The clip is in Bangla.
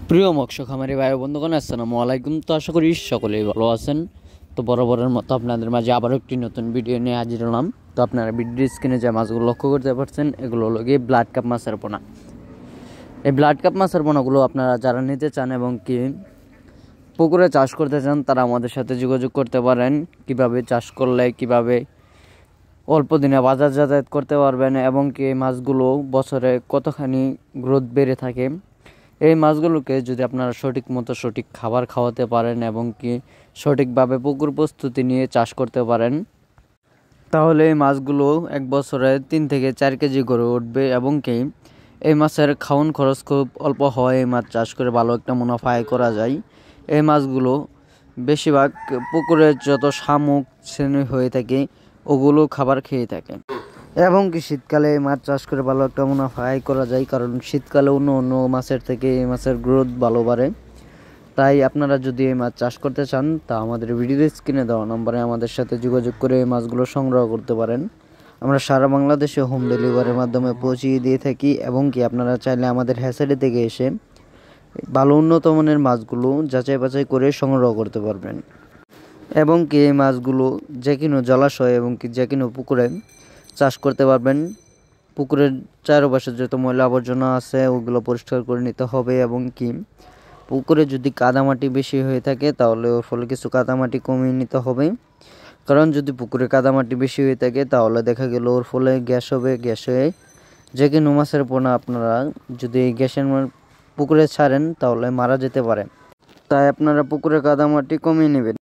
প্রিয় মৎস্য খামারি ভাই বন্ধুগণ, আসসালামু আলাইকুম। তো আশা করি সকলেই ভালো আছেন। তো বরাবরের মতো আপনাদের মাঝে আবারও একটি নতুন ভিডিও নিয়ে হাজির হলাম। তো আপনারা ভিডিও স্ক্রিনে যে মাছগুলো লক্ষ্য করতে পারছেন, এগুলো হলো গিয়ে ব্লাড কাপ মাছের পোনা। এই ব্লাড কাপ মাছের পোনাগুলো আপনারা যারা নিতে চান এবং কি পুকুরে চাষ করতে চান, তারা আমাদের সাথে যোগাযোগ করতে পারেন। কিভাবে চাষ করলে কিভাবে অল্প দিনে বাজার যাতায়াত করতে পারবেন এবং কি এই মাছগুলো বছরে কতখানি গ্রোথ বেড়ে থাকে। এই মাছগুলোকে যদি আপনারা সঠিক মতো সঠিক খাবার খাওয়াতে পারেন এবং কি সঠিকভাবে পুকুর প্রস্তুতি নিয়ে চাষ করতে পারেন, তাহলে এই মাছগুলো এক বছরে 3 থেকে 4 কেজি করে উঠবে এবং কি এই মাছের খাওয়ান খরচ খুব অল্প হয়। এই মাছ চাষ করে ভালো একটা মুনাফা আয় করা যায়। এই মাছগুলো বেশিরভাগ পুকুরের যত শামুক শ্রেণী হয়ে থাকে ওগুলো খাবার খেয়ে থাকে এবং কি শীতকালে এই মাছ চাষ করে ভালো একটা মুনাফা আয় করা যায়, কারণ শীতকালে অন্য অন্য মাছের থেকে এই মাছের গ্রোথ ভালো বাড়ে। তাই আপনারা যদি এই মাছ চাষ করতে চান, তা আমাদের ভিডিও স্ক্রিনে দেওয়া নম্বরে আমাদের সাথে যোগাযোগ করে এই মাছগুলো সংগ্রহ করতে পারেন। আমরা সারা বাংলাদেশে হোম ডেলিভারির মাধ্যমে পৌঁছিয়ে দিয়ে থাকি এবং কি আপনারা চাইলে আমাদের হ্যাচারি থেকে এসে ভালো উন্নত মানের মাছগুলো যাচাই বাছাই করে সংগ্রহ করতে পারবেন এবং কি এই মাছগুলো যে কোনো জলাশয় এবং কি যে কোনো পুকুরে চাষ করতে পারবেন। পুকুরের চারপাশে যত ময়লা আবর্জনা আছে ওগুলো পরিষ্কার করে নিতে হবে এবং কি পুকুরে যদি কাদামাটি বেশি হয়ে থাকে তাহলে ওর ফলে কিছু কাদামাটি কমিয়ে নিতে হবে, কারণ যদি পুকুরে কাদামাটি বেশি হয়ে থাকে তাহলে দেখা গেল ওর ফলে গ্যাস হবে। গ্যাস হয়ে যে কোনো মাছের পোনা আপনারা যদি এই গ্যাসের পুকুরে ছাড়েন তাহলে মারা যেতে পারে। তাই আপনারা পুকুরে কাদামাটি কমিয়ে নেবেন।